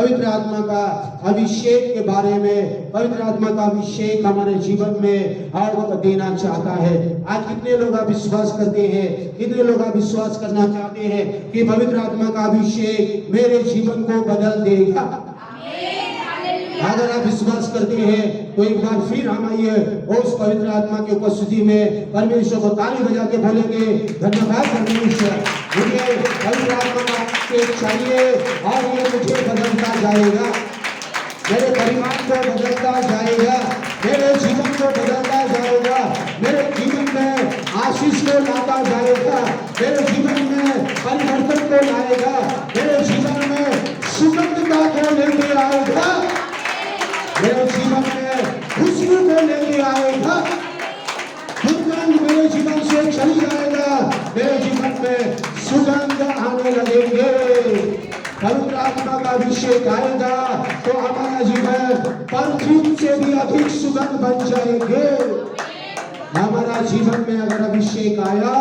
पवित्र आत्मा का अभिषेक के बारे में, पवित्र आत्मा का अभिषेक हमारे जीवन में और देना चाहता है। आज कितने लोग आप विश्वास करते हैं, कितने लोग आप विश्वास करना चाहते हैं कि पवित्र आत्मा का अभिषेक मेरे जीवन को बदल देगा? अगर आप विश्वास करते हैं तो एक बार फिर हम आइए उस पवित्र आत्मा की उपस्थिति में परमेश्वर को ताली बजा के बोलेंगे, धन्यवाद परमेश्वर, मुझे पवित्र आत्मा का अभिषेक चाहिए और ये मुझे बदलता जाएगा, मेरे परिवार को बदलता जाएगा, मेरे जीवन को बदलता जाएगा, मेरे जीवन में आशीष को लाता जाएगा, मेरे जीवन में परिवर्तन को लाएगा, मेरे जीवन में सुगंधता को लेके आएगा, मेरे जीवन में खुशबू को लेके आएगा, दुर्गंध मेरे जीवन से चली जाएगा, मेरे जीवन में सुगंध आने लगेंगे। पवित्र आत्मा का अभिषेक आएगा तो हमारा जीवन परफ्यूम से भी अधिक सुगंध बन जाएंगे। हमारा जीवन में अगर अभिषेक आया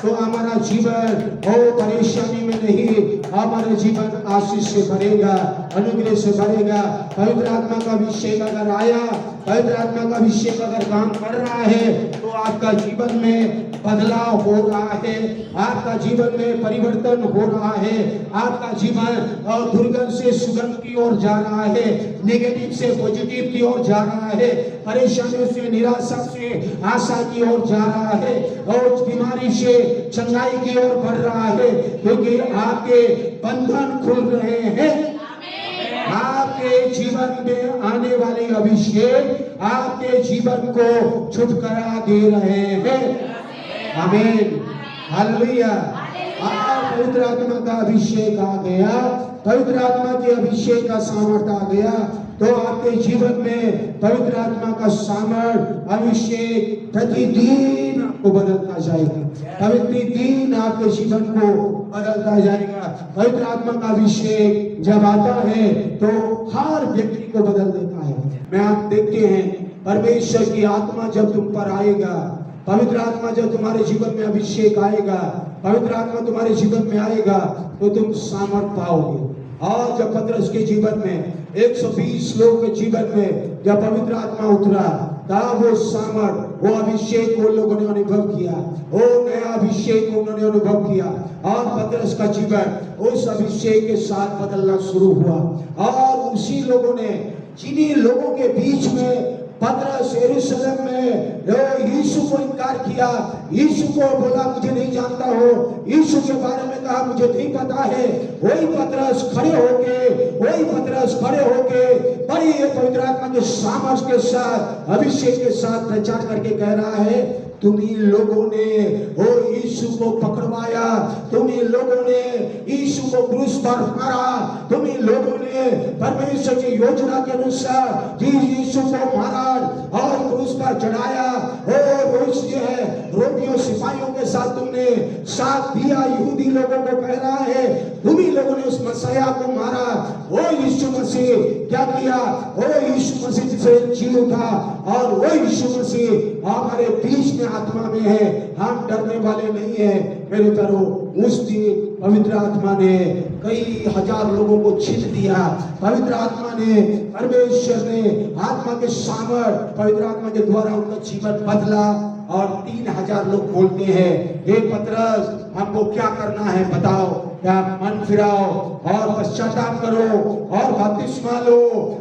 तो हमारा जीवन परेशानी में नहीं, हमारे जीवन आशीष से भरेगा, अनुग्रह से भरेगा। पवित्र आत्मा का अभिषेक अगर आया, पवित्र आत्मा का अभिषेक अगर काम कर रहा है तो आपका जीवन में बदलाव हो रहा है, आपका जीवन में परिवर्तन हो रहा है, आपका जीवन दुर्गंध से सुगंध की ओर जा रहा है, नेगेटिव से पॉजिटिव की ओर जा रहा है, परेशानियों से निराशा से आशा की ओर जा रहा है और बीमारी से चंगाई की ओर बढ़ रहा है, क्योंकि आपके बंधन खुल रहे हैं। आपके जीवन में आने वाले अभिषेक आपके जीवन को छुटकारा दे रहे हैं। आमीन, हालेलुया। पवित्र आत्मा का अभिषेक आ गया, पवित्र आत्मा के अभिषेक का सामर्थ्य आ गया तो आपके जीवन में पवित्र आत्मा का सामर्थ्य अभिषेक प्रतिदिन आपको बदलता जाएगा, प्रतिदिन आपके जीवन को बदलता जाएगा। पवित्र आत्मा का अभिषेक जब आता है तो हर व्यक्ति को बदल देता है। मैं आप देखते हैं परमेश्वर की आत्मा जब तुम पर आएगा, पवित्र आत्मा जब तुम्हारे जीवन में अभिषेक आएगा, पवित्र आत्मा तुम्हारे जीवन में आएगा तो तुम सामर्थ पाओगे। और जब पतरस के जीवन में 120 लोगों के जीवन में जब पवित्र आत्मा उतरा तब वो सामर्थ, वो अभिषेक को लोगों ने अनुभव किया, वो नया अभिषेक को उन्होंने अनुभव किया और पतरस का जीवन उस अभिषेक के साथ बदलना शुरू हुआ। और उसी लोगों ने, जिन्हीं लोगों के बीच में पतरस यरूशलेम में यीशु को इनकार किया, यीशु को बोला मुझे नहीं जानता हो, यीशु के बारे में कहा मुझे नहीं पता है, वही पतरस खड़े होके बड़ी पवित्र आत्मा के सामर्थ के साथ, अभिषेक के साथ प्रचार करके कह रहा है, तुम्ही लोगों ने वो यीशु को पकड़वाया, तुम्ही लोगों ने यीशु को क्रूस पर मारा, तुम्ही लोगों ने परमेश्वर की योजना के अनुसार यीशु को मारा और क्रूस पर चढ़ाया और रोमियो सिपाहियों के साथ तुमने साथ दिया। यहूदी लोगों को कह रहा है तुम्ही लोगों ने उस मसीहा को मारा, वो यीशु मसीह क्या किया, वो यीशु मसीह से जी उठा और वो यीशु मसीह हमारे बीच में आत्मा में है, हम डरने वाले नहीं है। मेरे प्यारो, उस दिन पवित्र आत्मा ने कई हजार लोगों को छीन दिया, पवित्र आत्मा ने, परमेश्वर ने आत्मा के सामर्थ पवित्र आत्मा के द्वारा उनका जीवन बदला। और 3000 लोग बोलते हैं, हे पतरस हमको क्या करना है बताओ, क्या मन फिराओ और पश्चाताप करो और बपतिस्मा लो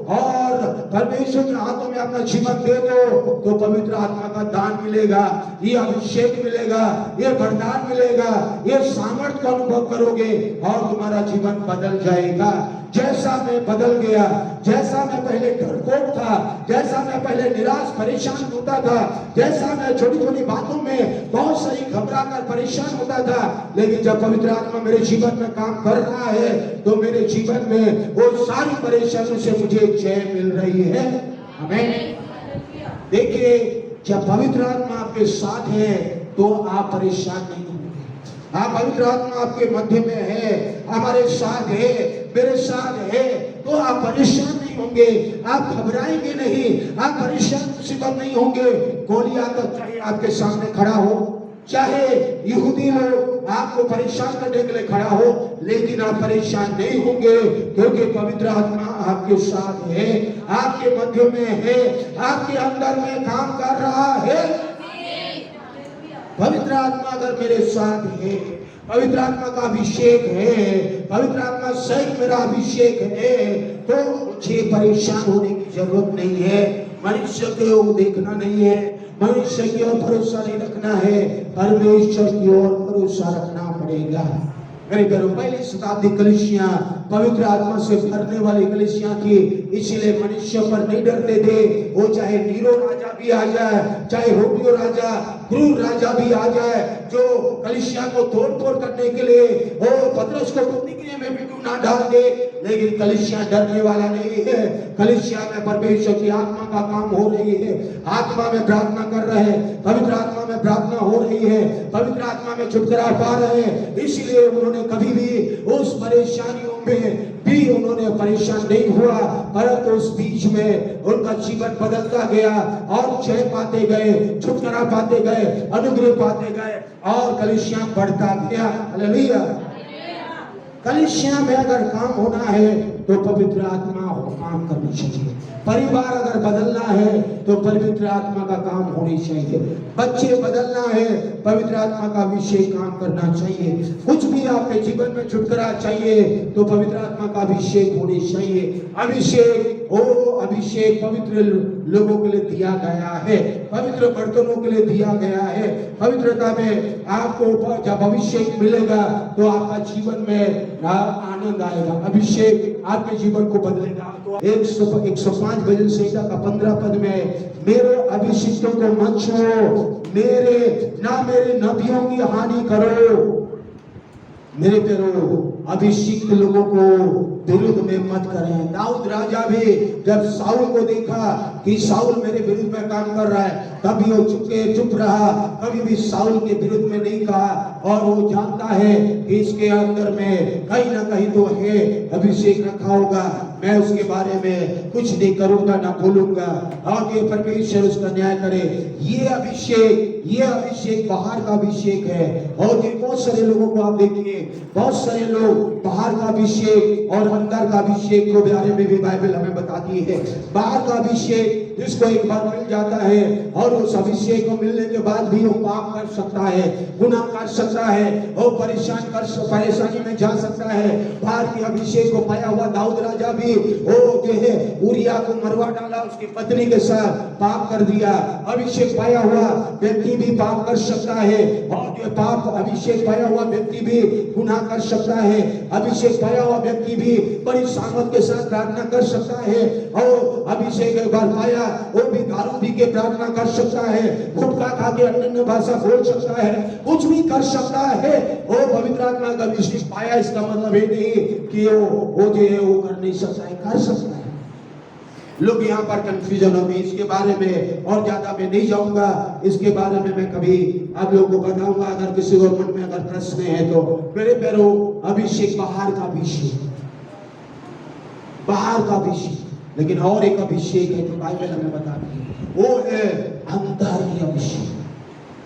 और परमेश्वर के हाथों में अपना जीवन दे दो तो पवित्र आत्मा का दान मिलेगा, ये अभिषेक मिलेगा, ये वरदान मिलेगा, ये सामर्थ्य का अनुभव करोगे और तुम्हारा जीवन बदल जाएगा। जैसा मैं बदल गया, जैसा मैं पहले डरपोक था, जैसा मैं पहले निराश परेशान होता था, जैसा मैं छोटी छोटी बातों में बहुत सारी घबरा कर परेशान होता था, लेकिन जब पवित्र आत्मा मेरे जीवन में काम कर रहा है तो मेरे जीवन में वो सारी परेशानियों से मुझे जय मिल रही है। आमीन। देखिए, जब पवित्र आत्मा आपके साथ है तो आप परेशान नहीं होंगे। आप पवित्र आत्मा आपके मध्य में है, हमारे साथ है, मेरे साथ है तो आप परेशान नहीं होंगे, आप घबराएंगे नहीं, आप परेशान मुसीबत नहीं होंगे। गोलियां तो चाहे आपके सामने खड़ा हो, चाहे यहूदी लोग आपको परेशान करने के लिए खड़ा हो, लेकिन आप परेशान नहीं होंगे, क्योंकि पवित्र आत्मा आपके साथ है, आपके मध्य में है, आपके अंदर में काम कर रहा है। पवित्र आत्मा अगर मेरे साथ है, पवित्र आत्मा का अभिषेक है, पवित्र आत्मा सहित मेरा अभिषेक है, तो मुझे परेशान होने की जरूरत नहीं है। मनुष्य को देखना नहीं है, मनुष्य की ओर भरोसा नहीं रखना है, परमेश्वर की ओर भरोसा रखना पड़ेगा। मेरे प्यारो, पहली शताब्दी कलीसिया पवित्र आत्मा से भरने वाली कलीसिया थी, इसलिए मनुष्य पर नहीं डरते थे। वो चाहे नीरो राजा भी आ जाए, चाहे रोमियो राजा, क्रूर राजा भी आ जाए, जो कलीसिया को तोड़ फोड़ करने के लिए वो पतरस को प्रतिक्रिया में भी ना डाल दे, लेकिन कलीसिया डरने वाला नहीं है। कलीसिया में परमेश्वर की आत्मा का काम हो रही है, आत्मा में प्रार्थना कर रहे हैं, पवित्र आत्मा में प्रार्थना हो रही है, पवित्र आत्मा में छुटकारा पा रहे हैं। इसलिए उन्होंने कभी भी उस परेशानियों में भी उन्होंने परेशान नहीं हुआ, परंतु उस बीच में उनका जीवन बदलता गया और जय पाते गए, छुटकारा पाते गए, अनुग्रह पाते गए और कलीसिया बढ़ता गया। हालेलुया। कलीसिया में अगर काम होना है तो पवित्र आत्मा काम करनी चाहिए। परिवार अगर बदलना है तो पवित्र आत्मा का काम होनी चाहिए। बच्चे बदलना है, पवित्र आत्मा का अभिषेक काम करना चाहिए। कुछ भी आपके जीवन में छुटकारा चाहिए तो पवित्र आत्मा का अभिषेक होनी चाहिए। अभिषेक पवित्र लोगों के लिए दिया गया है, पवित्र बर्तनों के लिए दिया गया है। पवित्रता में आपको जब अभिषेक मिलेगा तो आपका जीवन में आनंद आएगा, अभिषेक आपके जीवन को बदलेगा। तो 105 भजन संहिता का 15 पद में, मेरे अभिषिक्तों को मत छुओ, मेरे नबियों की हानि करो। मेरे प्यारो, अभिषिक्त लोगों को विरुद्ध में मत करें। दाऊद राजा भी जब साउल को देखा कि साउल मेरे विरुद्ध में काम कर रहा है, तभी वो चुप रहा, कभी भी साउल के विरुद्ध में नहीं कहा। और वो जानता है कि इसके अंदर में कहीं ना कहीं तो है, अभिषेक रखा होगा, मैं उसके बारे में कुछ नहीं करूंगा, ना बोलूंगा, आगे परमेश्वर उसका न्याय करे। ये अभिषेक बाहर का अभिषेक है। और ये बहुत सारे लोगों को आप देखिए, बहुत सारे लोग बाहर का अभिषेक और अंदर का अभिषेक के बारे में भी बाइबल हमें बताती है। बाहर का अभिषेक जिसको एक बार मिल जाता है और उस अभिषेक को मिलने के बाद भी वो पाप कर सकता है, गुनाह कर सकता है, वो परेशानी में जा सकता है। बाहर के अभिषेक को पाया हुआ दाऊद राजा भी वो जो है उरिया को मरवा डाला, उसकी पत्नी के साथ पाप कर दिया। अभिषेक पाया हुआ व्यक्ति भी पाप कर सकता है, और जो पाप अभिषेक पाया हुआ व्यक्ति भी गुनाह कर सकता है। अभिषेक पाया हुआ व्यक्ति भी बड़ी सामर्थ के साथ प्रार्थना कर सकता है, और अभिषेक एक बार पाया वो भी दारू पी के प्रार्थना कर सकता है, गुटखा खा के अन्य भाषा बोल सकता है, कुछ भी कर सकता है। वो पवित्र आत्मा का अभिषेक पाया, इसका मतलब ये नहीं कि वो जो है वो कर नहीं सकता है, कर सकता है। लोग यहाँ पर कंफ्यूजन होगी इसके बारे में, और ज्यादा मैं नहीं जाऊंगा इसके बारे में, मैं कभी आप लोगों को बताऊंगा अगर किसी और मन में अगर प्रश्न है तो। मेरे पैरों, अभिषेक बाहर का अभिषेक, बाहर का अभिषेक, लेकिन और एक अभिषेक है जो बाइबल हमें बताती है, वो है अंदर की अभिषेक,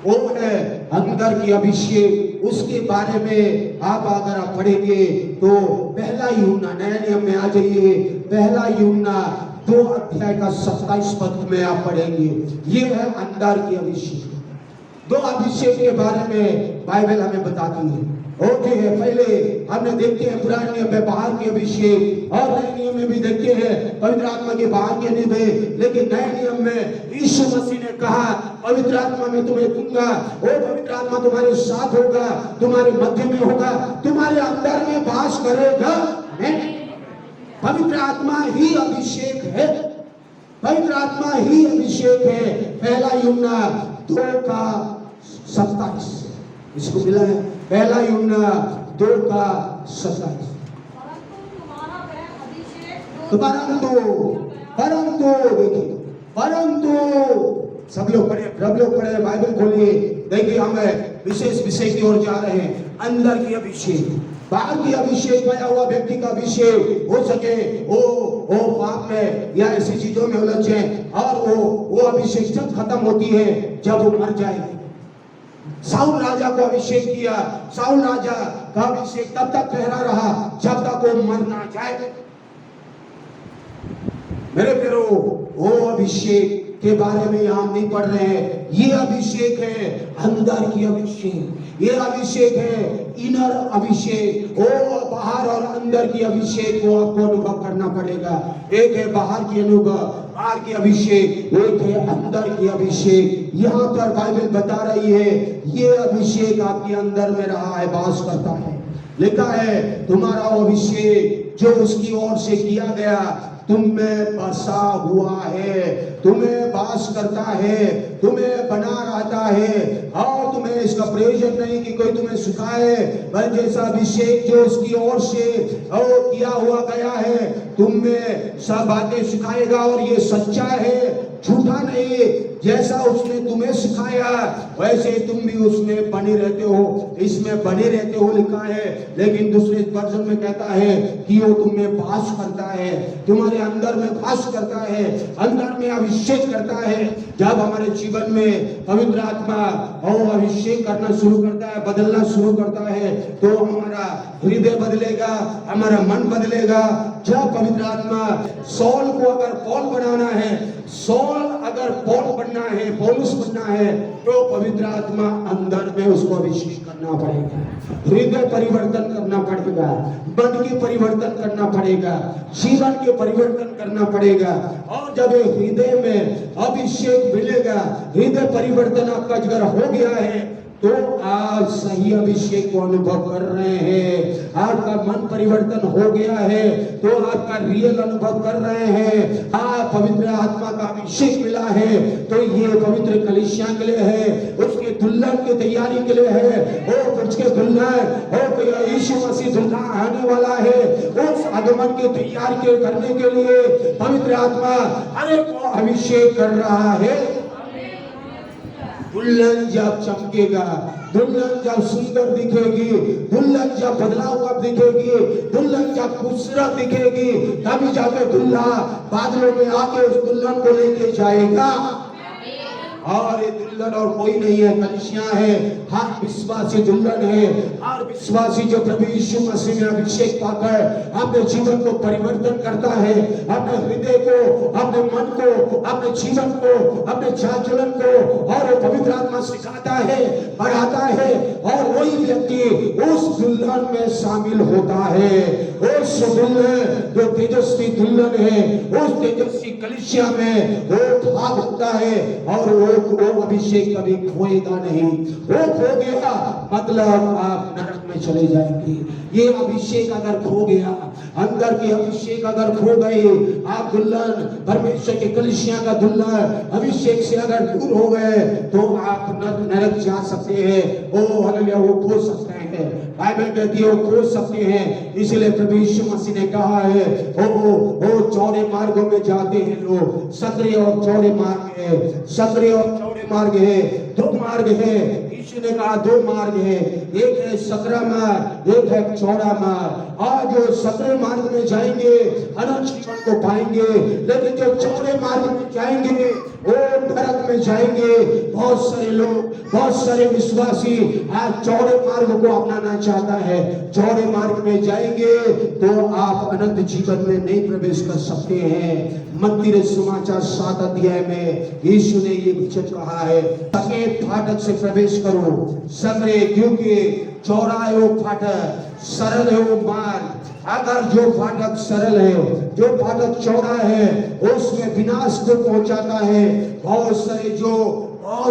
वो है अंदर की अभिषेक। उसके बारे में अगर आप पढ़ेंगे तो पहला यूहन्ना, नया नियम में आ जाइए, पहला यूहन्ना 2 अध्याय का 27 पद में आप पढ़ेंगे। ये है अंदर की अभिषेक। 2 अभिषेक के बारे में बाइबल हमें बताती है। ओके है, पहले हमने देखते हैं पुराने नियम में बाहर के अभिषेक, और नए नियम में भी देखते हैं पवित्र आत्मा के बाहर के नहीं थे, लेकिन नए नियम में यीशु मसीह ने कहा पवित्र आत्मा में तुम्हें दूंगा, वो पवित्र आत्मा तुम्हारे साथ होगा, तुम्हारे मध्य में होगा, तुम्हारे अंदर में वास करेगा। पवित्र आत्मा ही अभिषेक है, पवित्र आत्मा ही अभिषेक है। पहला यूहन्ना 2 का 27 इसको मिला है, पहला यूहन्ना 2 का 27। परंतु देखिए, सब लोग पढ़े बाइबल खोलिए, देखिए हम विशेष विषय की ओर जा रहे हैं। अंदर की अभिषेक, बाहर की अभिषेक पाया हुआ व्यक्ति का अभिषेक हो सके वो पाप में या ऐसी चीजों में उलझ जाए, और वो अभिषेक जब खत्म होती है जब वो मर जाएगी। साउल राजा को अभिषेक किया। साउल राजा का अभिषेक तब तक ठहरा रहा जब तक वो मर ना जाए। मेरे प्यारो, वो अभिषेक के बारे में हम नहीं पढ़ रहे हैं। ये अभिषेक है अंदर की अभिषेक, ये अभिषेक है इनर अभिषेक। वो बाहर और अंदर की अभिषेक को आपको अनुभव करना पड़ेगा। एक है बाहर की अनुभव, बाहर की अभिषेक, एक है अंदर की अभिषेक। यहाँ पर बाइबल बता रही है ये अभिषेक आपके अंदर में रहा है, वास करता है। लिखा है तुम्हारा वो अभिषेक जो उसकी ओर से किया गया तुम में बसा हुआ है, तुम्हें वास करता है, तुम्हें बना रहता है। और तुम्हें इसका प्रयोजन नहीं कि कोई तुम्हें सिखाए, पर जैसा अभिषेक जो उसकी ओर से किया हुआ गया है तुम में सब बातें सिखाएगा। और ये सच्चा है, झूठा नहीं। जैसा उसने तुम्हें सिखाया वैसे तुम भी उसमें बने रहते हो, इसमें बने रहते हो लिखा है। लेकिन दूसरे वर्जन में कहता है कि वो तुम में वास करता है, तुम्हारे अंदर में वास करता है, अंदर में अभिषेक करता है। जब हमारे जीवन में पवित्र आत्मा और अभिषेक करना शुरू करता है, बदलना शुरू करता है, तो हमारा हृदय बदलेगा, हमारा मन बदलेगा। जब पवित्र आत्मा सौल को अगर पौल बनाना है, सौल अगर पौल बनना है, पौलुस बनना है, तो पवित्र आत्मा अंदर में उसको अभिषेक करना पड़ेगा, हृदय परिवर्तन करना पड़ेगा, मन के परिवर्तन करना पड़ेगा, जीवन के परिवर्तन करना पड़ेगा। और जब हृदय में अभिषेक मिलेगा, हृदय परिवर्तन आपका अगर हो गया है, तो आप सही अभिषेक को अनुभव कर रहे हैं। आपका मन परिवर्तन हो गया है तो आपका रियल अनुभव कर रहे हैं। आप पवित्र आत्मा का अभिषेक मिला है तो ये पवित्र कलीसिया के लिए है, उसके दुल्हन की तैयारी के लिए है। वो उसके दुल्हन यीशु मसीह दुल्हन आने वाला है, उस आगमन की तैयारी करने के लिए पवित्र आत्मा हर एक को अभिषेक कर रहा है। दुल्हन जब चमकेगा, दुल्हन जब सुंदर दिखेगी, दुल्हन जब बदला हुआ दिखेगी, दुल्हन जब खूबसूरत दिखेगी, तभी जाके दूल्हा बादलों में आके उस दुल्हन को लेके जाएगा। और ये दुल्हन और कोई नहीं है, कलीसिया है। हर विश्वासी दुल्हन है, हर विश्वासी जो प्रभु यीशु मसीह में अभिषेक पाकर अपने जीवन को परिवर्तन करता है, अपने हृदय को, अपने मन को, अपने जीवन को, अपने चाल-चलन को और पवित्र आत्मा सिखाता है, बढ़ाता है। और वही व्यक्ति उस दुल्हन में शामिल होता है। उस दुल्हन जो तेजस्वी दुल्हन है, उस तेजस्वी कलीसिया में वो भाग होता है और वो अभिषेक कभी खोएगा नहीं। वो खो गया मतलब आप नरक में चले जाएंगे। ये अभिषेक अगर खो गया, अंदर की अभिषेक अगर खो गई, आप दुल्हन परमेश्वर के कलीसिया का दुल्हन अभिषेक से अगर दूर हो गए तो आप नरक जा सकते हैं। ओ हालेलुया, वो खो सकते हैं। बाइबल कहती है वो खो सकते हैं। इसलिए प्रभु यीशु मसीह ने कहा है ओ चौड़े मार्गों में जाते हैं लोग, सकरे और चौड़े मार्ग है, सकरे और चौड़े मार्ग है, दो मार्ग है। यीशु ने कहा दो मार्ग है, एक है सकरा मार्ग, एक है चौड़ा मार्ग। और जो सकरे मार्ग में जाएंगे अनंत जीवन को पाएंगे, लेकिन जो चौड़े मार्ग में जाएंगे वो नरक में जाएंगे। बहुत सारे लोग, बहुत सारे विश्वासी आज चौड़े मार्ग को अपनाना चाहता है। चौड़े मार्ग में जाएंगे तो आप अनंत जीवन में नहीं प्रवेश कर सकते हैं। मत्ती समाचार 7 अध्याय में यीशु ने ये वचन कहा है, सफेद फाटक से प्रवेश करो, सकरे, क्योंकि चौड़ा है वो फाटक, सरल है वो मार्ग। अगर जो फाटक सरल है, जो फाटक चौड़ा है, उसमें विनाश को पहुंचाता है। बहुत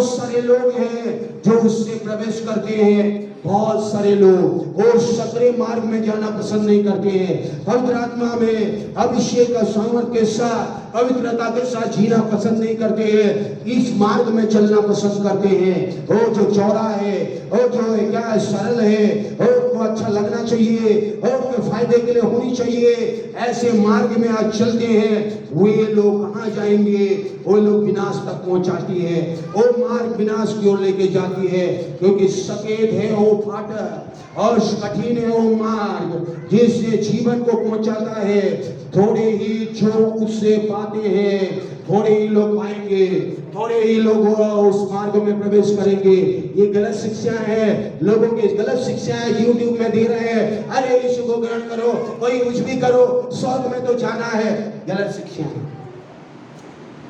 सारे लोग हैं जो उससे प्रवेश करते हैं। बहुत सारे लोग वो सकरे मार्ग में जाना पसंद नहीं करते हैं। पवित्र आत्मा में अभिषेक का सामर्थ के साथ, पवित्रता के साथ जीना पसंद नहीं करते हैं। इस मार्ग में चलना पसंद करते हैं। वो जो चौड़ा है, वो जो क्या है, सरल है, वो अच्छा लगना चाहिए, और फायदे के लिए होनी चाहिए, ऐसे मार्ग में आज चलते हैं। वे लोग कहाँ जाएंगे? वो लोग विनाश तक पहुंचाती है। वो मार्ग विनाश की ओर लेके जाती है, क्योंकि सफेद है वो फाटक और कठिन है वो मार्ग जिससे जीवन को पहुंचाता है, थोड़े ही जो उससे पाते हैं, थोड़े ही लोग पाएंगे, थोड़े ही लोग उस मार्ग में प्रवेश करेंगे। ये गलत शिक्षा है, लोगों की गलत शिक्षाएं यूट्यूब में दे रहे हैं। अरे यीशु को ग्रहण करो, कोई कुछ भी करो, स्वर्ग में तो जाना है। गलत शिक्षा है।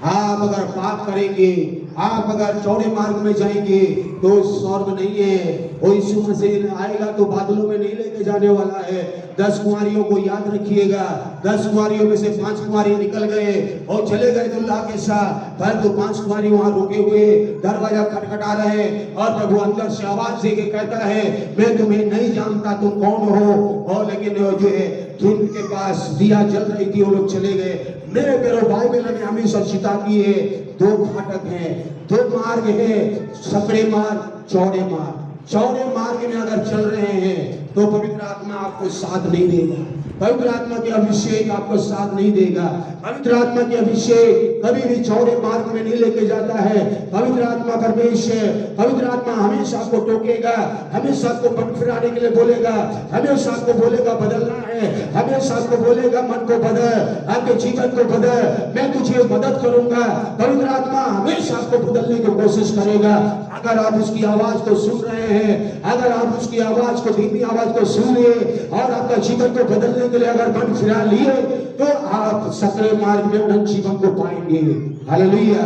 आप अगर पाप करेंगे, आप अगर चौड़े मार्ग में जाएंगे तो स्वर्ग नहीं है। वो यीशु मसीह आएगा तो बादलों में नहीं लेके जाने वाला है। 10 कुंवारियों को याद रखिएगा, 10 कुंवारियों में से 5 कुंवारी निकल गए और चले गए दुल्हा के साथ, परंतु 5 कुंवारी वहां रुके हुए दरवाजा खटखटा रहे और प्रभु अंदर से आवाज दे के कहता है, मैं तुम्हें नहीं जानता, तुम कौन हो। और लेकिन जो है जिनके पास दिया जल रही थी वो लोग चले गए। मेरे प्यारे बाइबल ने हमेशा चेतावनी है, 2 फाटक हैं, 2 मार्ग है, सकड़े मार्ग, चौड़े मार्ग। चौड़े मार्ग में अगर चल रहे हैं तो पवित्र आत्मा आपको साथ नहीं देगा, पवित्र आत्मा के अभिषेक आपको साथ नहीं देगा। पवित्र आत्मा के अभिषेक कभी भी चौड़े मार्ग में नहीं लेके जाता है। पवित्र आत्मा परमेश्वर, पवित्र आत्मा हमेशा आपको टोकेगा, हमेशा आपको मन फिराने के लिए बोलेगा, हमेशा आपको बोलेगा बदलना है, हमेशा आपको बोलेगा मन को बदल, आपके जीवन को बदल, मैं तुझे मदद करूंगा। पवित्र आत्मा हमेशा आपको बदलने की कोशिश करेगा। अगर आप उसकी आवाज को सुन रहे हैं, अगर आप उसकी आवाज को, धीमी आवाज को सुन लिए और आपका जीवन को बदलने के लिए अगर मन फिरा लिए तो आप सकरे मार्ग में उन जीवन को पाएंगे। हालेलुया।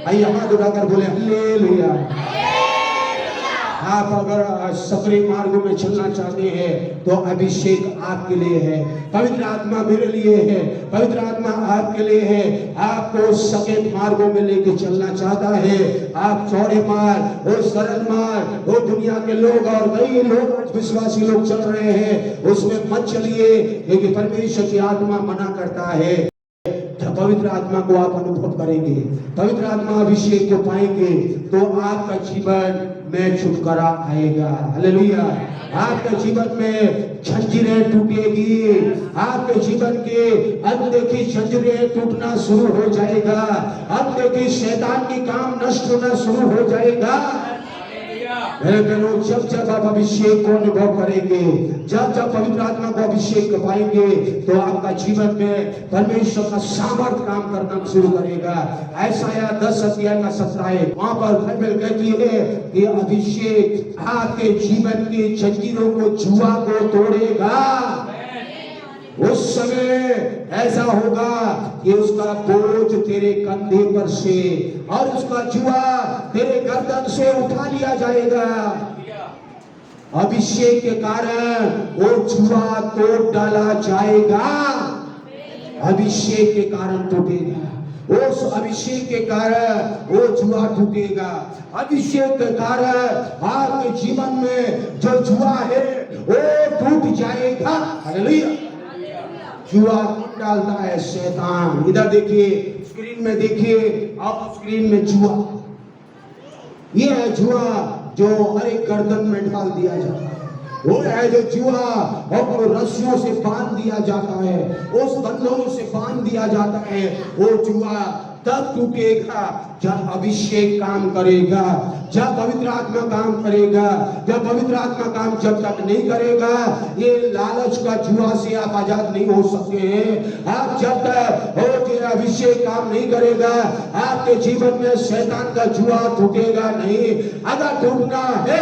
आइए हाथ उठाकर बोले हालेलुया। आप अगर सकरे मार्गों में चलना चाहते हैं तो अभिषेक आपके लिए है, पवित्र आत्मा मेरे लिए है, पवित्र आत्मा आपके लिए है। आपको सके मार्गों में लेके चलना चाहता है। आप चौड़े मार्ग, वो सरल मार्ग, वो दुनिया के लोग और कई लोग विश्वासी लोग चल रहे हैं, उसमें मत चलिए, क्योंकि परमेश्वर की आत्मा मना करता है। पवित्र आत्मा को आप अनुभव करेंगे, पवित्र आत्मा अभिषेक को पाएंगे तो आपका जीवन में छुटकारा आएगा। हालेलुया। आपके जीवन में जंजीरें टूटेगी, आपके जीवन के अनदेखी जंजीरें टूटना शुरू हो जाएगा, अनदेखी शैतान की काम नष्ट होना शुरू हो जाएगा। मेरे बहनों, जब जब आप अभिषेक को अनुभव करेंगे, जब जब पवित्र आत्मा को अभिषेक पाएंगे तो आपका जीवन में परमेश्वर का सामर्थ काम करना शुरू करेगा। ऐसाया 10 अध्याय का 17 वहां पर बाइबल कहती है कि अभिषेक आपके जीवन की जंजीरों को, जुआ को तोड़ेगा। उस समय ऐसा होगा कि उसका बोझ तेरे कंधे पर से और उसका जुआ तेरे गर्दन से उठा लिया जाएगा। अभिषेक के कारण वो जुआ तोड़ डाला जाएगा। अभिषेक के कारण टूटेगा, उस अभिषेक के कारण वो जुआ टूटेगा। अभिषेक के कारण आपके जीवन में जो जुआ है वो टूट जाएगा। हालेलुया। जुआ कौन डालता है? शैतान। इधर देखिए, स्क्रीन में देखिए, आप स्क्रीन में जुआ, ये है जुआ जो हर एक गर्दन में डाल दिया जाता है। वो है जो जुआ और रस्सियों से बांध दिया जाता है, उस बंधनों से बांध दिया जाता है। वो जुआ तब टूटेगा जब अभिषेक काम करेगा, जब पवित्र आत्मा काम करेगा। जब पवित्र आत्मा काम जब तक नहीं करेगा, ये लालच का जुआ से आप आजाद नहीं हो सकते हैं। आप जब तक हो अभिषेक काम नहीं करेगा, आपके जीवन में शैतान का जुआ टूटेगा नहीं। अगर टूटना है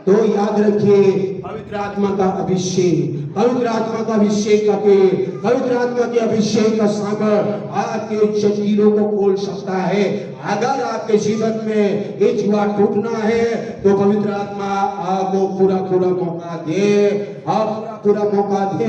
तो याद रखिए, पवित्र आत्मा का अभिषेक, पवित्र आत्मा का अभिषेक करके, पवित्र आत्मा के अभिषेक का सागर आपके जंजीरों को खोल सकता है। अगर आपके जीवन में ये जुआ टूटना है तो पवित्र आत्मा आपको पूरा मौका दे, आप पूरा मौका दे।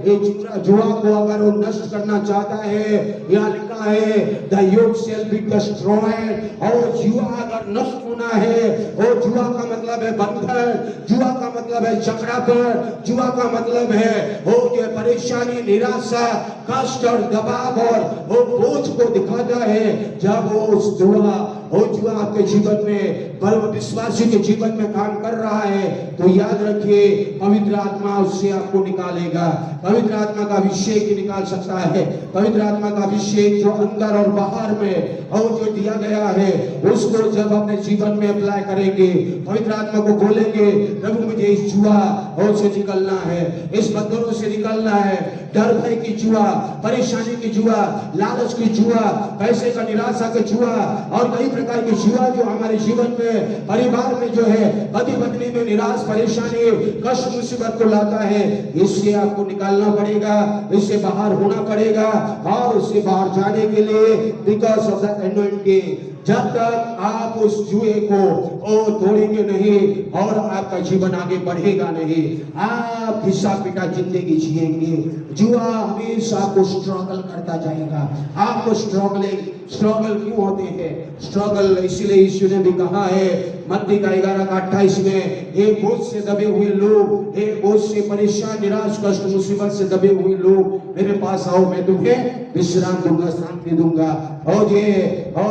ये जुआ को अगर वो नष्ट करना चाहता है, यहाँ लिखा है the yoke shall be destroyed. और जुआ अगर नष्ट होना है, और जुआ का मतलब है बंधन, जुआ का मतलब है चक्रापन, जुआ का मतलब है वो जो परेशानी, निराशा, कष्ट और दबाव और वो बोझ को दिखाता है। जब वो उस जुआ वो जुआ आपके जीवन में, पर विश्वासी के जीवन में काम कर रहा है, तो याद रखिए पवित्र आत्मा उससे आपको निकालेगा। पवित्र आत्मा का अभिषेक निकाल सकता है। पवित्र आत्मा का अभिषेक जो अंदर और बाहर में और जो दिया गया है, उसको जब अपने जीवन में अप्लाई करेंगे, पवित्र आत्मा को बोलेंगे, प्रभु मुझे इस जुआ और से निकलना है, इस बंधनों से निकलना है, डर भय की जुआ, परेशानी की जुआ, लालच की जुआ, पैसे का निराशा की जुआ और कई प्रकार की जुआ जो हमारे जीवन में, परिवार में जो है, पति पत्नी में निराश, परेशानी, कष्ट, मुसीबत को लाता है, इससे आपको निकालना पड़ेगा, इससे बाहर होना पड़ेगा। और उससे बाहर जाने के लिए बिकॉज ऑफ द एनॉइंटिंग, जब तक आप उस जुए को तोड़ेंगे नहीं और आपका जीवन आगे बढ़ेगा नहीं, आप घिसा पिटा जिंदगी जिएंगे। जुआ हमेशा आपको स्ट्रगल करता जाएगा। आपको स्ट्रगल क्यों होते हैं? स्ट्रगल इसलिए यीशु ने भी कहा है मत्ती का 11:28 में, एक बोझ से दबे हुए लोग, एक बोझ से परेशान, निराश, कष्ट, मुसीबत से दबे हुए लोग मेरे पास आओ, मैं तुम्हें विश्राम दूंगा, शांति दूंगा। और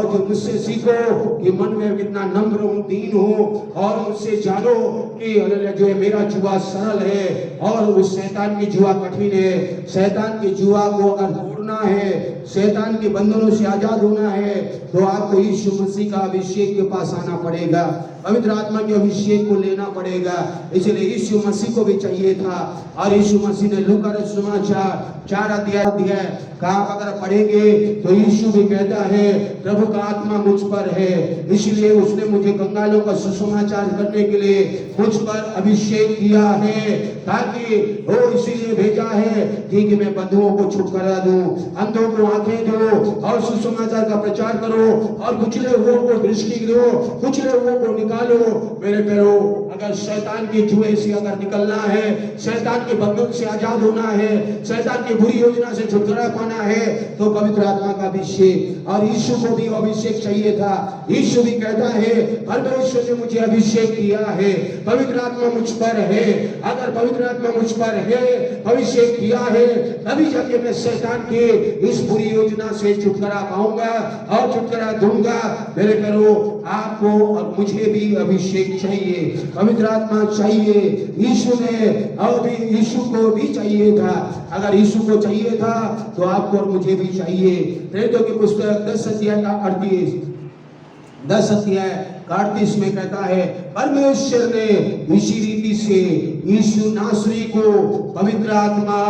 जो मुझसे सीखो कि मन में कितना नम्र हूँ, दीन हूँ, और मुझसे जानो कि जो है मेरा जुआ सरल है और उस शैतान की जुआ कठिन है। शैतान की जुआ को अगर तोड़ना है, शैतान के बंधनों से आजाद होना है, तो आपको यीशु मसीह का अभिषेक के पास आना पड़ेगा, पवित्र आत्मा के अभिषेक को लेना पड़ेगा। इसलिए यीशु मसीह को भी चाहिए था, और यीशु मसीह ने लूका सुसमाचार 4 अध्याय का अगर पढ़ेंगे तो यीशु भी कहता है प्रभु का आत्मा मुझ पर है, इसलिए उसने मुझे कंगालों का सुसमाचार करने के लिए मुझ पर अभिषेक किया है, ताकि वो इसीलिए भेजा है कि मैं बंधुओं को छुटकारा दूं, अंधों को आंखें दो और सुसमाचार का प्रचार करो, और कुचले हुओं को दृष्टि दो, कुचले हुओं को निकालो। मेरे प्यारो, अगर शैतान के जुए से अगर निकलना है, शैतान के बंधन से आजाद होना है, शैतान की बुरी योजना से छुटकारा पाना है, तो पवित्र आत्मा का अभिषेक, और यीशु को भी अभिषेक चाहिए था। यीशु भी कहता है परमेश्वर ने मुझे अभिषेक किया है, पवित्र आत्मा मुझ पर है, अगर पवित्र आत्मा मुझ पर है, अभिषेक किया है, तभी जाके मैं शैतान की इस बुरी योजना से छुटकारा पाऊंगा और छुटकारा दूंगा। मेरे प्यारो, आपको और मुझे भी अभिषेक चाहिए, पवित्र आत्मा चाहिए। यीशु को भी चाहिए था। अगर यीशु को चाहिए था तो आपको और मुझे भी चाहिए। प्रेरितों की पुस्तक 10 अध्याय का 38 में कहता है परमेश्वर ने इसी रीति से यीशु नासरी को पवित्र आत्मा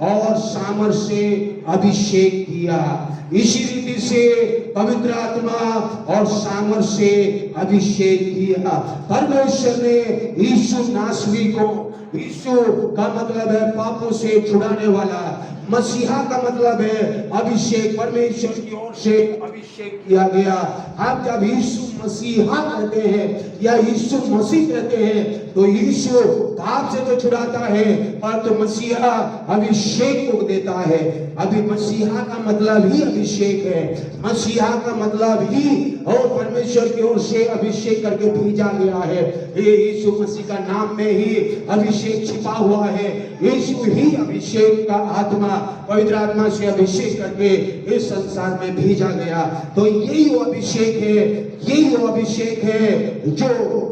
और सामर्थ से अभिषेक किया। इसी रीति से पवित्र आत्मा और सामर्थ से अभिषेक किया। परमेश्वर ने यीशु नासरी को, यीशु का मतलब है पापों से छुड़ाने वाला, मसीहा का मतलब है अभिषेक, परमेश्वर की ओर से अभिषेक किया गया। आप जब यीशु मसीहा कहते हैं या यीशु मसीह कहते हैं, तो यीशु पाप से तो छुड़ाता है, पर तो मसीहा अभिषेक को देता है। अभी मसीहा का मतलब ही अभिषेक है, मसीहा का मतलब ही और परमेश्वर की ओर से अभिषेक करके भेजा गया है। ये यीशु मसीह का नाम में ही अभिषेक छिपा हुआ है। यीशु ही अभिषेक का आत्मा, पवित्र आत्मा से अभिषेक करके इस संसार में भेजा गया। तो यही वो अभिषेक है, यही वो अभिषेक है जो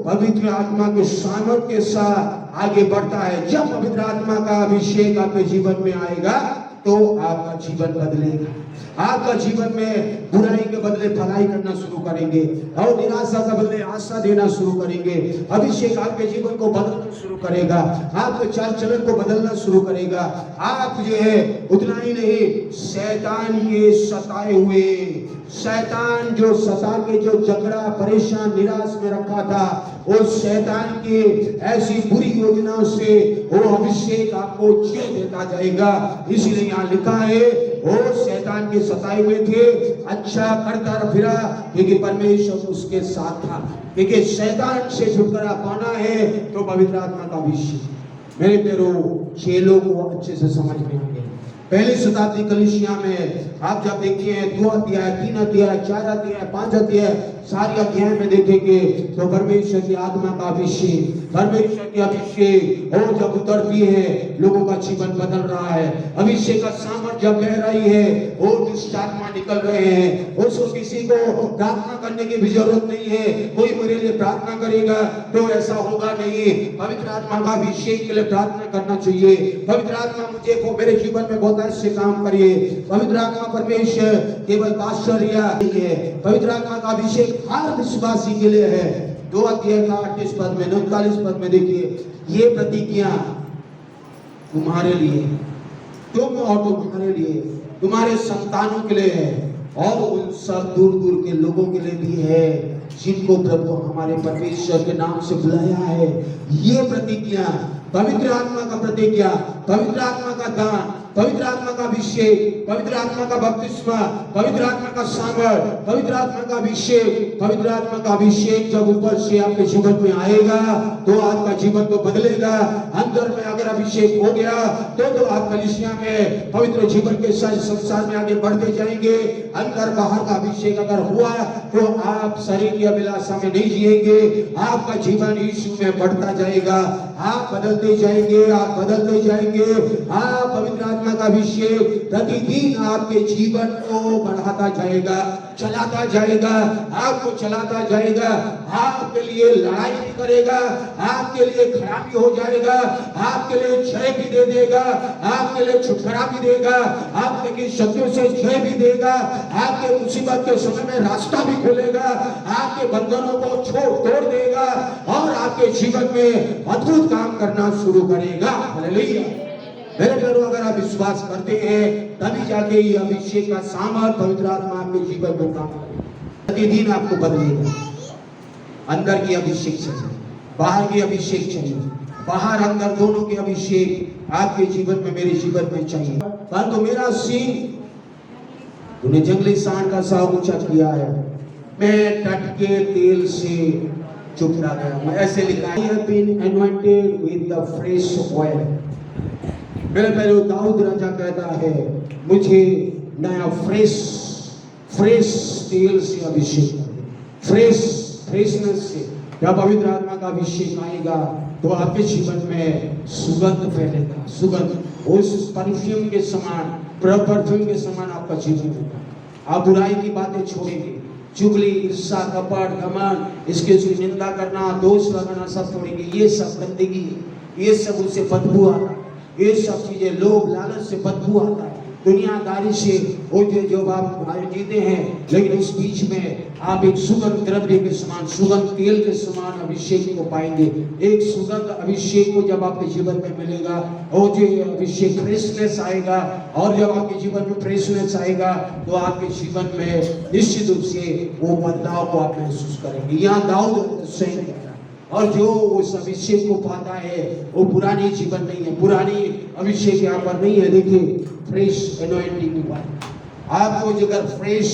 पवित्र आत्मा के सामर्थ के साथ आगे बढ़ता है। जब पवित्र आत्मा का अभिषेक आपके जीवन में आएगा तो आपका जीवन बदलेगा। आपका जीवन में बुराई के बदले भलाई करना शुरू करेंगे और निराशा के बदले आशा देना शुरू करेंगे। अभिषेक आपके जीवन को बदलना शुरू करेगा, आपके चाल चलन को बदलना शुरू करेगा। आप जो है उतना ही नहीं, शैतान के सताए हुए, शैतान जो सता के जो जकड़ा परेशान निराश में रखा था, उस शैतान की ऐसी बुरी योजनाओं से वो अभिषेक आपको चीर देता जाएगा। इसीलिए यहाँ लिखा है वो शैतान के सताए हुए थे, अच्छा करता फिरा क्योंकि परमेश्वर उसके साथ था। क्योंकि शैतान से छुटकारा पाना है तो पवित्र आत्मा का अभिषेक। मेरे प्यारो, चेलों को अच्छे से समझ में आ गया। पहली शताब्दी कलीसिया में आप जब देखिए 2 अध्याय, 3 अध्याय, 4 अध्याय, 5 अध्याय, सारी अध्याय में देखेंगे तो परमेश्वर की आत्मा का अभिषेक, परमेश्वर की अभिषेक और जब उतरती है लोगों का जीवन बदल रहा है। अभिषेक का सामर्थ जब बह रही है और दुष्ट आत्मा निकल रहे हैं। उसको किसी को प्रार्थना करने की भी जरूरत नहीं है, कोई मेरे लिए प्रार्थना करेगा तो ऐसा होगा नहीं। पवित्र आत्मा का अभिषेक के लिए प्रार्थना करना चाहिए। पवित्र आत्मा मुझे को मेरे जीवन में बहुत ऐसे काम करिए। पवित्र आत्मा परमेश्वर केवल पास्टरिया नहीं है, पवित्र आत्मा का अभिषेक हर विश्वासी के लिए है। 2 अध्याय का 38 पद में 39 पद में देखिए, ये प्रतिज्ञा तुम्हारे लिए, तुम और तुम्हारे लिए, तुम्हारे संतानों के लिए है और उन सब दूर दूर के लोगों के लिए भी है जिनको प्रभु हमारे परमेश्वर के नाम से बुलाया है। ये प्रतिज्ञा, पवित्र आत्मा का प्रतिज्ञा, पवित्र आत्मा का दान, पवित्र आत्मा का अभिषेक, पवित्र आत्मा का बपतिस्मा, पवित्र आत्मा का सामर्थ, पवित्र आत्मा का अभिषेक, पवित्र आत्मा का अभिषेक जब ऊपर से आपके जीवन में आएगा तो आपका जीवन तो बदलेगा। अंदर में अगर अभिषेक हो गया तो आप कलीसिया में पवित्र जीवन के साथ संसार में आगे बढ़ते जाएंगे। अंदर बाहर का अभिषेक अगर हुआ तो आप शरीर की अभिलाषा में नहीं जिएंगे, आपका जीवन यीशु में बढ़ता जाएगा, आप बदलते जाएंगे, आप बदलते जाएंगे। आप पवित्र आत्मा का अभिषेक प्रतिदिन आपके जीवन को बढ़ाता जाएगा, चलाता जाएगा, आपको चलाता जाएगा। आपके लिए लड़ाई भी करेगा, आपके लिए खराबी हो जाएगा, आपके लिए जय भी दे देगा, आपके लिए छुटकारा भी देगा, आपके शत्रु से जय भी देगा, आपके मुसीबत के समय में रास्ता भी खोलेगा, आपके बंधनों को तोड़ देगा और आपके जीवन में अद्भुत काम करना शुरू करेगा। हालेलुया। मेरे प्यारों, अगर आप विश्वास करते हैं तभी जाके ये अभिषेक का सामर्थ पवित्र आत्मा आपके जीवन में काम करेगा, प्रतिदिन आपको बदलेगा। अंदर की अभिषेक चाहिए, बाहर की अभिषेक चाहिए, बाहर अंदर दोनों के अभिषेक आपके जीवन में, मेरे जीवन में चाहिए। परंतु मेरा सींग तूने जंगली सांड का सा ऊंचा किया है, मैं टट के तेल से चुपड़ा गया हूं। ऐसे लिखा है, I have been anointed with the fresh oil। मेरे पहले दाऊद राजा कहता है, मुझे नया फ्रेश तेल से अभिषेक कर, फ्रेशनेस से। जब पवित्र आत्मा का अभिषेक आएगा तो आपके जीवन में सुगंध फैलेगा, सुगंध उस परफ्यूम के समान, परफ्यूम के समान आपका जीवन होगा। आप बुराई की बातें छोड़ेंगे, चुगली, ईर्ष्या, कपट, घमंड, इसके निंदा करना, दोष लगाना सब छोड़ेंगे। ये सब गंदगी है, ये सब उससे बदबू आता है, ये सब चीजें लोभ लालच से बदबू आता है, दुनियादारी से वो जो आप जीते हैं। लेकिन इस बीच में आप एक सुगंध द्रव्य के समान, सुगंध तेल के समान अभिषेक को पाएंगे। एक सुगंध अभिषेक को जब आपके जीवन में मिलेगा और जो अभिषेक फ्रेशनेस आएगा, और जब आपके जीवन में फ्रेशनेस आएगा तो आपके जीवन में निश्चित रूप से वो बदलाव को आप महसूस करेंगे। यहाँ दाऊद सही कहता है, और जो उस अभिषेक को पाता है वो पुरानी जीवन नहीं है, पुरानी अभिषेक यहाँ पर नहीं है। देखिए, फ्रेश एनॉइंटिंग हुआ है आपको, जगह फ्रेश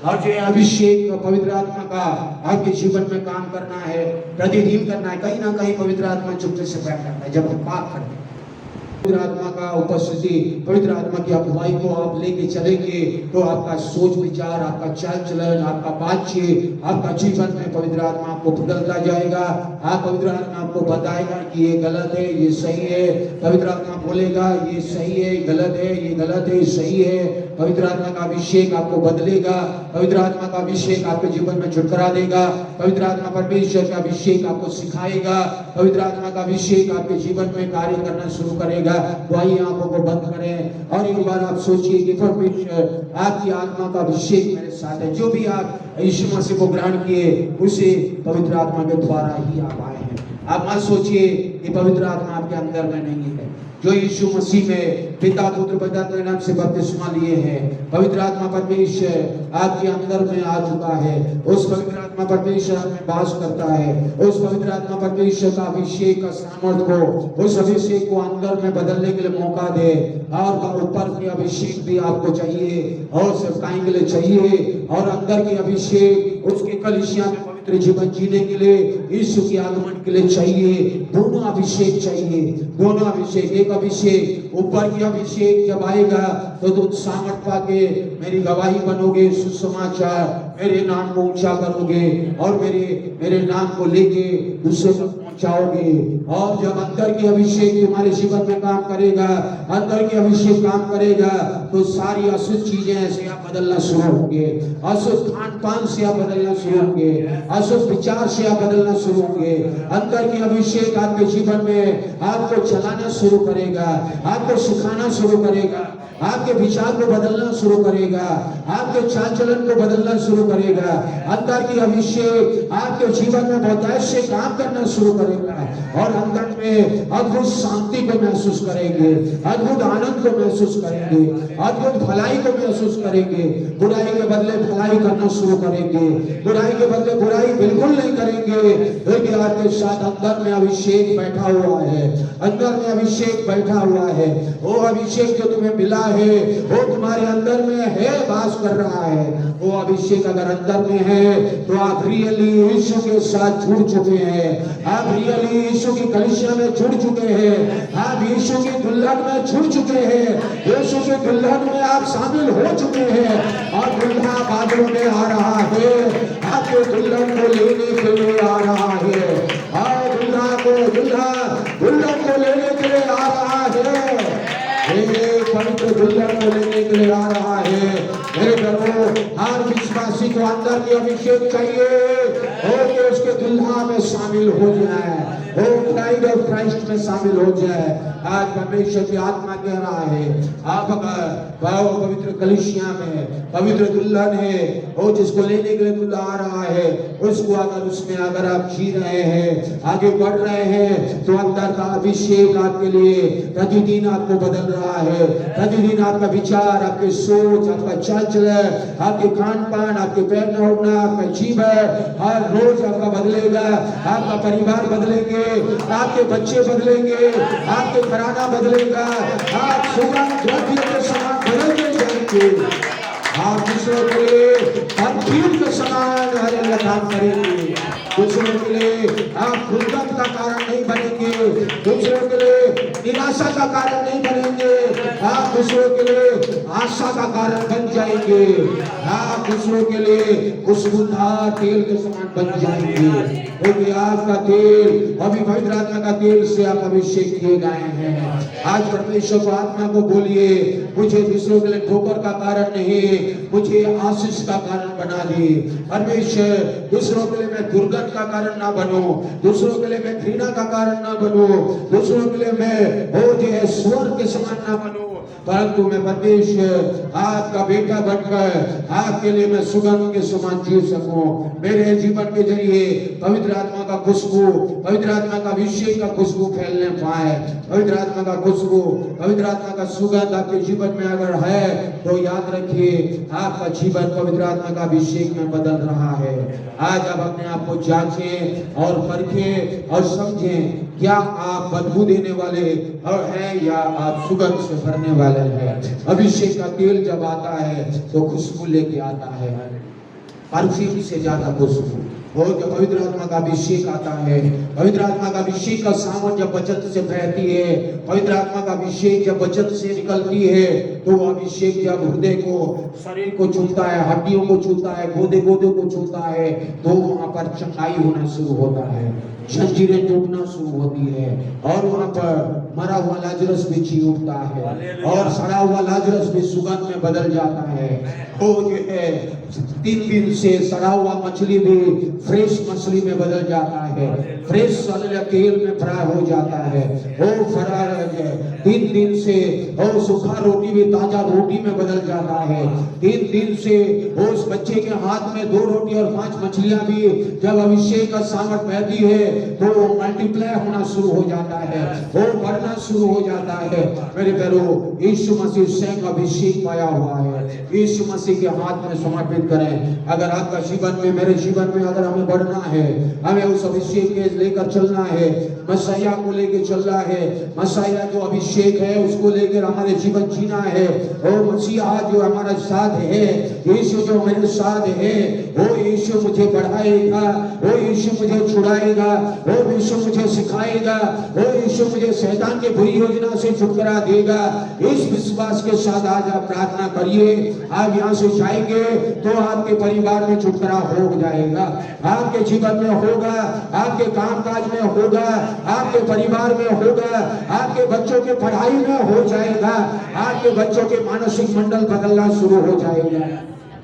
और जो अभिषेक पवित्र आत्मा का आपके जीवन में काम करना है, प्रतिदिन करना है। कहीं ना कहीं पवित्र आत्मा चुपके से बैठ जाता है जब हम पाप करते हैं। पवित्र आत्मा का उपस्थिति, पवित्र आत्मा की अगुवाई को आप लेके चलेंगे तो आपका सोच विचार, आपका चाल चलन, आपका बातचीत, आपका जीवन में पवित्र आत्मा आपको बदलता जाएगा। आप पवित्र आत्मा आपको बताएगा कि ये गलत है, ये सही है। पवित्र आत्मा बोलेगा ये सही है, गलत है, ये गलत है, सही है। पवित्र आत्मा का अभिषेक आपको बदलेगा, पवित्र आत्मा का अभिषेक आपके जीवन में छुटकारा देगा, पवित्र आत्मा परमेश्वर का अभिषेक आपको सिखाएगा, पवित्र आत्मा का अभिषेक आपके जीवन में कार्य करना शुरू करेगा। तो आइए आंखों को बंद करें और एक बार आप सोचिए कि परमेश्वर आपकी आत्मा का अभिषेक मेरे साथ है। जो भी आप यीशु मसीह को ग्रहण किए उसे पवित्र आत्मा के द्वारा ही आप आए हैं। आप मत सोचिए कि पवित्र आत्मा आपके अंदर में नहीं है। जो यीशु मसीह में पिता पुत्र पवित्र आत्मा के नाम से बपतिस्मा लिए हैं, पवित्र आत्मा परमेश्वर आपके अंदर में आ चुका है। उस पवित्र आत्मा परमेश्वर में वास करता है। उस पवित्र आत्मा परमेश्वर का अभिषेक का सामर्थ को, उस अभिषेक को अंदर में बदलने के लिए मौका दे। और ऊपर के अभिषेक भी आपको चाहिए और सेवकाई के लिए चाहिए, और अंदर के अभिषेक उसके कलीसिया में पवित्र जीवन जीने के लिए यीशु के आगमन के लिए चाहिए दोनों अभिषेक चाहिए, दोनों अभिषेक। एक अभिषेक ऊपर की अभिषेक जब आएगा तो तुम सामर्थ पाके मेरी गवाही बनोगे, सुसमाचार मेरे नाम को ऊंचा करोगे और मेरे नाम को लेके दूसरे तक पहुंचाओगे। और जब अंदर की अभिषेक तुम्हारे जीवन में काम करेगा, अंदर की अभिषेक काम करेगा तो सारी अशुद्ध चीजें ऐसे आप बदलना शुरू होंगे, अशुद्ध खान पान से आप बदलना शुरू होंगे, अशुद्ध विचार से आप बदलना शुरू होंगे। अंदर की अभिषेक आपके जीवन में आपको चलाना शुरू करेगा, आपको सिखाना शुरू करेगा, आपके विचार को बदलना शुरू करेगा, आपके चाल चलन को बदलना शुरू करेगा। अंदर की अभिषेक आपके जीवन में बहुत ऐसे काम करना शुरू करेगा और अंदर में अद्भुत शांति को महसूस करेंगे, अद्भुत आनंद को महसूस करेंगे, अद्भुत भलाई को महसूस करेंगे। बुराई के बदले भलाई करना शुरू करेंगे, बुराई के बदले बुराई बिल्कुल नहीं करेंगे, क्योंकि आपके साथ अंदर में अभिषेक बैठा हुआ है, अंदर में अभिषेक बैठा हुआ है। वो अभिषेक जो तुम्हें मिला है वो तुम्हारे अंदर में है, वास कर रहा है। वो अभिषेक अगर अंदर में है तो आप रियली यीशु के साथ जुड़ चुके हैं, आप रियली यीशु की कलीसिया में जुड़ चुके हैं, आप यीशु की दुल्हन में जुड़ चुके हैं, यीशु की दुल्हन में आप शामिल हो चुके हैं और दुल्हा बादलों में आ रहा है, आपके दुल्हन को लेने के लिए आ रहा है, और दुल्हन को लेने के लिए आ रहा है, पवित्र दुल्हन को लेने के लिए आ रहा है। मेरे घरों हर विश्वासी को अंदर की अभिषेक चाहिए और कि उसके दुल्हा में शामिल हो जाए, वो ब्राइड ऑफ क्राइस्ट में शामिल हो जाए। आज परमेश्वर की आत्मा कह रहा है आप अगर पवित्र कलीसिया में पवित्र दुल्हन है, वो जिसको लेने के लिए दुल्हा आ रहा है, उसको उसमें अगर आप जी रहे हैं, आगे बढ़ रहे हैं, तो अंदर का अभिषेक आपके लिए प्रतिदिन आपको बदल रहा है। प्रतिदिन आपका विचार, आपके सोच, आपका चाल चलन, आपके खान पान, आपके पहनना उठना, आपका जीवन हर रोज आपका बदलेगा। आपका परिवार बदलेंगे, आपके बच्चे बदलेंगे, आपके घराना बदलेगा, आप सुगंध द्रव्य के समान बदलते जाएंगे। आप दूसरों के लिए परफ्यूम के समान हरे काम करेंगे, दूसरों के लिए आप दुर्गंध का कारण नहीं बनेंगे, दूसरों के लिए निराशा का कारण नहीं बनेंगे, आप दूसरों के लिए आशा का कारण बन जाएंगे, आप दूसरों के लिए खुशबूदार तेल के समान बन जाएंगे, क्योंकि आपका तेल अभी पवित्र आत्मा का तेल से आप अभिषेक किए गए हैं। आज परमेश्वर को आत्मा को बोलिए, मुझे दूसरों के लिए ठोकर का कारण नहीं, मुझे आशीष का कारण बना दे। परमेश्वर दूसरों के लिए मैं दुर्गंध का कारण ना बनो, दूसरों के लिए मैं घृणा का कारण ना बनो, दूसरों के लिए मैं हो जो स्वर के समान ना बनो, परंतु मैं परमेश्वर आपका बेटा बनकर आपके लिए मैं सुगंध के समान जी सकूं। मेरे जीवन के जरिए पवित्र आत्मा का खुशबू, पवित्र आत्मा का अभिषेक का खुशबू फैलने पाए। पवित्र आत्मा का खुशबू, पवित्र आत्मा का सुगंध आपके जीवन में अगर है तो याद रखिए आपका जीवन पवित्र आत्मा का अभिषेक में बदल रहा है। आज आप अपने आप को जांचें और परखें और समझें, क्या आप बदबू देने वाले और हैं या आप सुगंध से भरने वाले हैं। अभिषेक का तेल जब आता है तो खुशबू लेके आता है, परफ्यूम से ज्यादा खुशबू। और जब पवित्र आत्मा का अभिषेक आता है, पवित्र आत्मा का अभिषेक का सावन जब वचन से बहती है, पवित्र आत्मा का अभिषेक जब वचन से निकलती है, तो वो अभिषेक जब हृदय को, शरीर को छूता है, हड्डियों को छूता है, गोदे गोदे को छूता है, तो वहां पर चंगाई होना शुरू होता है, जंजीरें टूटना शुरू होती है, और वहां पर मरा हुआ लाजरस भी जी उठता है, और सड़ा हुआ लाजरस भी सुगंध में बदल जाता है। वो जो है 3 दिन से सड़ा हुआ मछली भी फ्रेश मछली में बदल जाता है, फ्रेश तेल में फ्राई हो जाता है। वो फरार 3 दिन से वो सूखा रोटी भी ताजा रोटी में बदल जाता है। 3 दिन से उस बच्चे के हाथ में 2 रोटी और 5 मछलियां भी जब अभिषेक का सामर्थ बहती है तो वो मल्टीप्लाई होना शुरू हो जाता है, वो बढ़ना शुरू हो जाता है। मेरे प्यारों, यीशु मसीह स्वयं अभिषेक पाया हुआ है, यीशु मसीह के हाथ में समर्पित करें। अगर आपका जीवन में, मेरे जीवन में अगर हमें बढ़ना है, हमें उस अभिषेक के लेकर चलना है, मसीहा को लेकर चलना है। मसीहा जो अभिषेक है उसको लेकर हमारे जीवन जीना है। ओ मसीहा जो हमारा साथ है, यीशु जो मेरे साथ है, वो यीशु मुझे बढ़ाएगा, वो यीशु मुझे छुड़ाएगा, वो यीशु मुझे सिखाएगा, वो यीशु मुझे शैतान की बुरी योजना से छुटकारा देगा। इस विश्वास के साथ आज आप प्रार्थना करिए। आप यहाँ से जाएंगे तो आपके परिवार में छुटकारा हो जाएगा, आपके जीवन में होगा, आपके कामकाज में होगा, आपके परिवार में होगा, आपके बच्चों के पढ़ाई में हो जाएगा, आपके बच्चों के मानसिक मंडल बदलना शुरू हो जाएगा।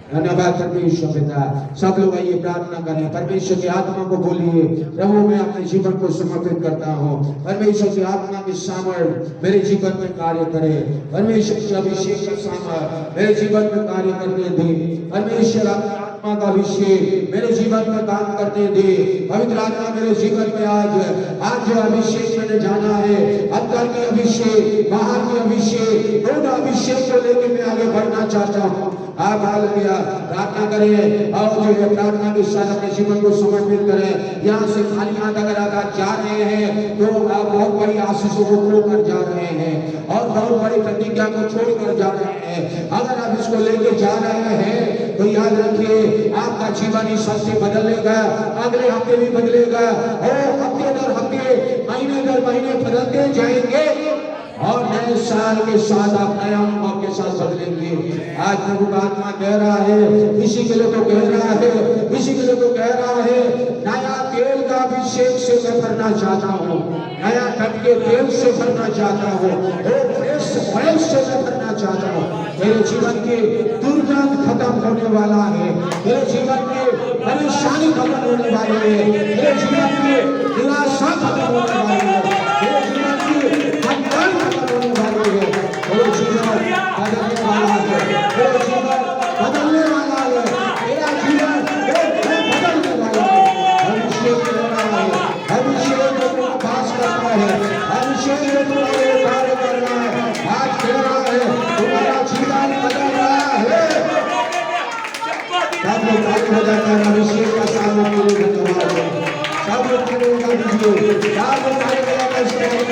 धन्यवाद परमेश्वर पिता। सब लोग आइए प्रार्थना करें। परमेश्वर की आत्मा को बोलिए, प्रभु मैं अपने जीवन को समर्पित करता हूँ। परमेश्वर की आत्मा की सामर्थ मेरे जीवन में कार्य करे। परमेश्वर की अभिषेक का सामर्थ मेरे जीवन में कार्य करने दे। परमेश्वर आत्मा का अभिषेक मेरे जीवन में काम करने दे। पवित्र आत्मा मेरे जीवन में आज जो अभिषेक मैंने जाना है, अंदर की अभिषेक, बाहर की अभिषेक, दोनों अभिषेक को लेकर मैं आगे बढ़ना चाहता हूँ। आप हालेलुया प्रार्थना करें और जो है प्रार्थना के साथ अपने जीवन को समर्पित करें। यहाँ से खाली हाथ अगर आप जा रहे हैं तो आप बहुत बड़ी आशीषों को खोकर जा रहे हैं और बहुत बड़ी प्रतिज्ञा को छोड़कर जा रहे हैं। अगर आप इसको लेके जा रहे हैं तो याद रखिए आपका जीवन इस हफ्ते बदलेगा, अगले हफ्ते भी बदलेगा और हफ्ते दर हफ्ते, महीने दर महीने बदलते जाएंगे और नए साल के साथ आप नया अनुभव के साथ बदलेंगे। आज प्रभु का आत्मा कह रहा है, किसी के लिए तो कह रहा है, किसी के लिए तो कह रहा है, नया तेल का अभिषेक से मैं भरना चाहता हूँ, नया टटके तेल से भरना चाहता हूँ, फ्रेश ऑयल से मैं भरना चाहता हूँ। मेरे जीवन की दुर्गंध खत्म होने वाला है, मेरे जीवन की परेशानी खत्म होने वाली है, मेरे जीवन की निराशा खत्म होने वाली है, मेरे जीवन की होने वाली है, मेरे जीवन बदलने वाला है, मेरे जीवन बदलने वाला है, मेरा जीवन बदलने वाला है। अभिषेक हो रहा है, अभिषेक को पास करना है, अभिषेक को तुम्हारे कार्य करना है। आज कह रहा है तुम्हारा जीवन बदल रहा है। सब लोग कार्य हो जाता है। अभिषेक का सामना के लिए धन्यवाद है। सब लोग खड़े होकर दीजिए, सब लोग खड़े होकर दीजिए,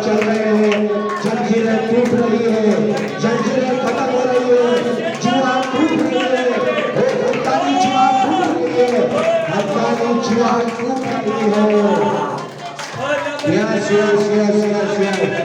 चल रहे हैं, जंजीरें टूट रही है, जंजीरें खत्म हो रही है, जुआ टूट रही है, हत्यारी जुआ टूट रही है, हत्यारी जुआ टूट रही है। Yes yes yes yes yes